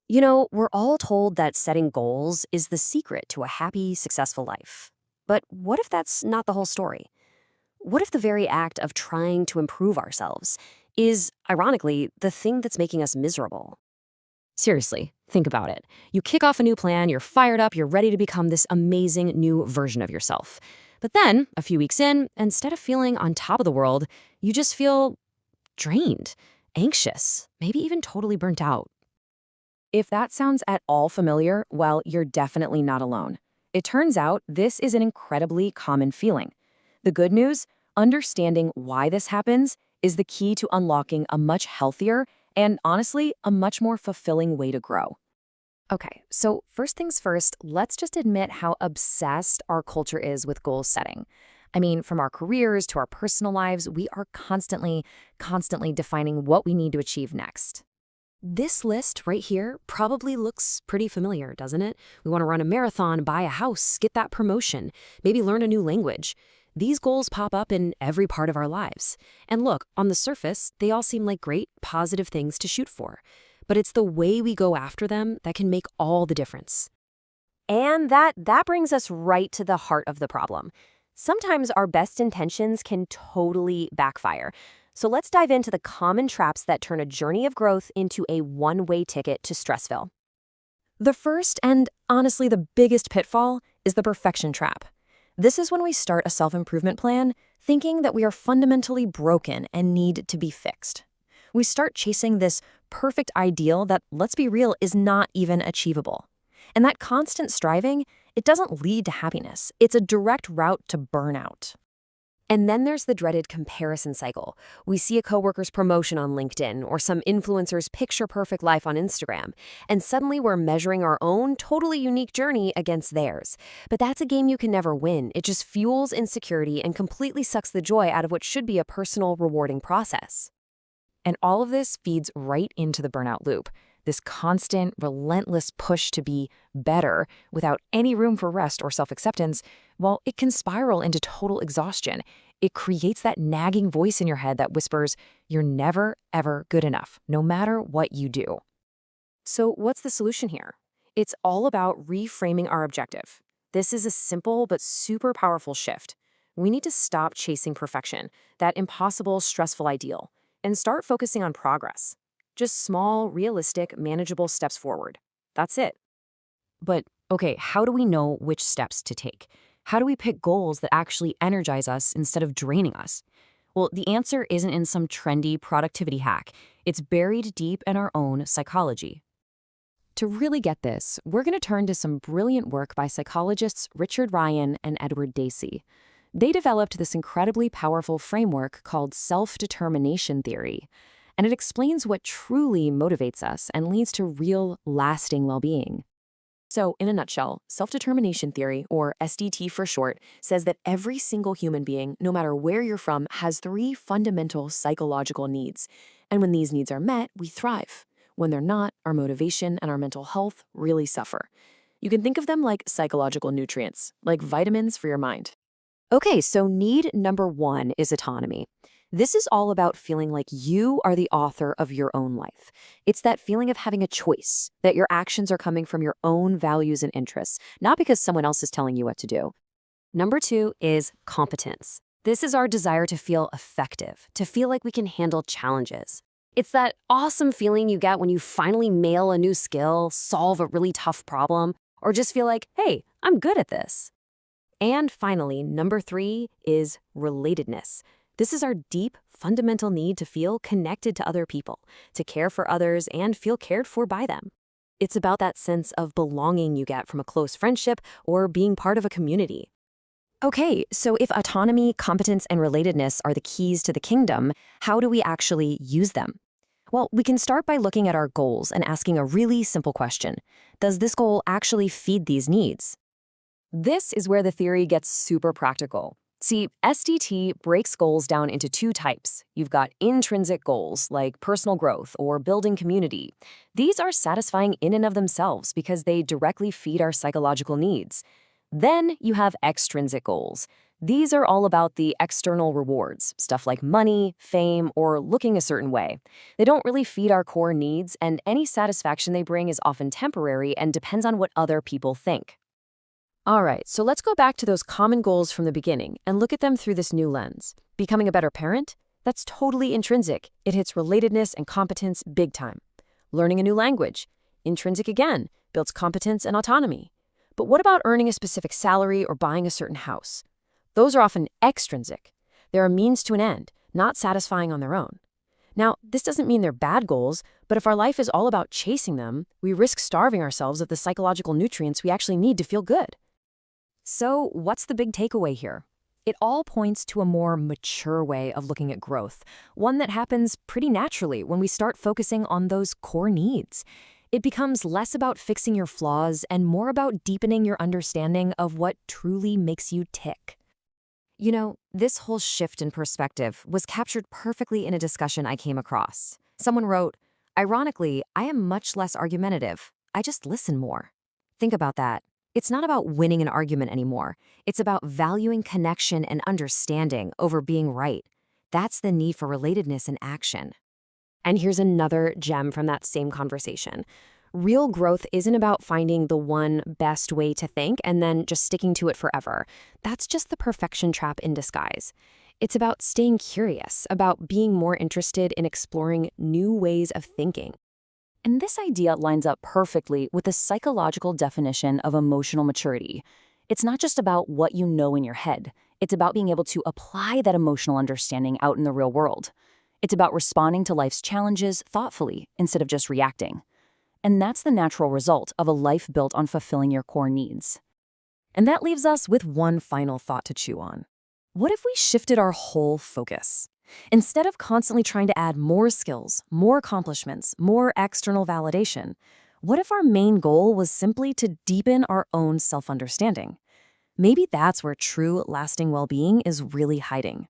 We're all told that setting goals is the secret to a happy, successful life. But what if that's not the whole story? What if the very act of trying to improve ourselves is, ironically, the thing that's making us miserable? Seriously, think about it. You kick off a new plan, you're fired up, you're ready to become this amazing new version of yourself. But then, a few weeks in, instead of feeling on top of the world, you just feel drained, anxious, maybe even totally burnt out. If that sounds at all familiar, well, you're definitely not alone. It turns out this is an incredibly common feeling. The good news, understanding why this happens is the key to unlocking a much healthier and honestly, a much more fulfilling way to grow. Okay, so first things first, let's just admit how obsessed our culture is with goal setting. I mean, from our careers to our personal lives, we are constantly defining what we need to achieve next. This list right here probably looks pretty familiar, doesn't it? We want to run a marathon, buy a house, get that promotion, maybe learn a new language. These goals pop up in every part of our lives. And look, on the surface, they all seem like great, positive things to shoot for. But it's the way we go after them that can make all the difference. And that brings us right to the heart of the problem. Sometimes our best intentions can totally backfire. So let's dive into the common traps that turn a journey of growth into a one-way ticket to Stressville. The first and honestly the biggest pitfall is the perfection trap. This is when we start a self-improvement plan thinking that we are fundamentally broken and need to be fixed. We start chasing this perfect ideal that, let's be real, is not even achievable. And that constant striving, it doesn't lead to happiness. It's a direct route to burnout. And then there's the dreaded comparison cycle. We see a coworker's promotion on LinkedIn or some influencer's picture-perfect life on Instagram, and suddenly we're measuring our own totally unique journey against theirs. But that's a game you can never win. It just fuels insecurity and completely sucks the joy out of what should be a personal, rewarding process. And all of this feeds right into the burnout loop. This constant, relentless push to be better without any room for rest or self-acceptance, well, it can spiral into total exhaustion. It creates that nagging voice in your head that whispers, you're never, ever good enough, no matter what you do. So what's the solution here? It's all about reframing our objective. This is a simple but super powerful shift. We need to stop chasing perfection, that impossible, stressful ideal, and start focusing on progress. Just small, realistic, manageable steps forward. That's it. But, okay, how do we know which steps to take? How do we pick goals that actually energize us instead of draining us? Well, the answer isn't in some trendy productivity hack. It's buried deep in our own psychology. To really get this, we're going to turn to some brilliant work by psychologists Richard Ryan and Edward Dacey. They developed this incredibly powerful framework called self-determination theory, and it explains what truly motivates us and leads to real, lasting well-being. So, in a nutshell, self-determination theory, or SDT for short, says that every single human being, no matter where you're from, has three fundamental psychological needs. And when these needs are met, we thrive. When they're not, our motivation and our mental health really suffer. You can think of them like psychological nutrients, like vitamins for your mind. Okay, so need number one is autonomy. This is all about feeling like you are the author of your own life. It's that feeling of having a choice, that your actions are coming from your own values and interests, not because someone else is telling you what to do. Number two is competence. This is our desire to feel effective, to feel like we can handle challenges. It's that awesome feeling you get when you finally nail a new skill, solve a really tough problem, or just feel like, hey, I'm good at this. And finally, number three is relatedness. This is our deep, fundamental need to feel connected to other people, to care for others and feel cared for by them. It's about that sense of belonging you get from a close friendship or being part of a community. Okay, so if autonomy, competence, and relatedness are the keys to the kingdom, how do we actually use them? Well, we can start by looking at our goals and asking a really simple question. Does this goal actually feed these needs? This is where the theory gets super practical. See, SDT breaks goals down into two types. You've got intrinsic goals, like personal growth or building community. These are satisfying in and of themselves because they directly feed our psychological needs. Then you have extrinsic goals. These are all about the external rewards, stuff like money, fame, or looking a certain way. They don't really feed our core needs, and any satisfaction they bring is often temporary and depends on what other people think. All right, so let's go back to those common goals from the beginning and look at them through this new lens. Becoming a better parent? That's totally intrinsic. It hits relatedness and competence big time. Learning a new language? Intrinsic again, builds competence and autonomy. But what about earning a specific salary or buying a certain house? Those are often extrinsic. They're a means to an end, not satisfying on their own. Now, this doesn't mean they're bad goals, but if our life is all about chasing them, we risk starving ourselves of the psychological nutrients we actually need to feel good. So, what's the big takeaway here? It all points to a more mature way of looking at growth, one that happens pretty naturally when we start focusing on those core needs. It becomes less about fixing your flaws and more about deepening your understanding of what truly makes you tick. You know, this whole shift in perspective was captured perfectly in a discussion I came across. Someone wrote, "Ironically, I am much less argumentative. I just listen more." Think about that. It's not about winning an argument anymore. It's about valuing connection and understanding over being right. That's the need for relatedness and action. And here's another gem from that same conversation. Real growth isn't about finding the one best way to think and then just sticking to it forever. That's just the perfection trap in disguise. It's about staying curious, about being more interested in exploring new ways of thinking. And this idea lines up perfectly with the psychological definition of emotional maturity. It's not just about what you know in your head. It's about being able to apply that emotional understanding out in the real world. It's about responding to life's challenges thoughtfully instead of just reacting. And that's the natural result of a life built on fulfilling your core needs. And that leaves us with one final thought to chew on. What if we shifted our whole focus? Instead of constantly trying to add more skills, more accomplishments, more external validation, what if our main goal was simply to deepen our own self-understanding? Maybe that's where true, lasting well-being is really hiding.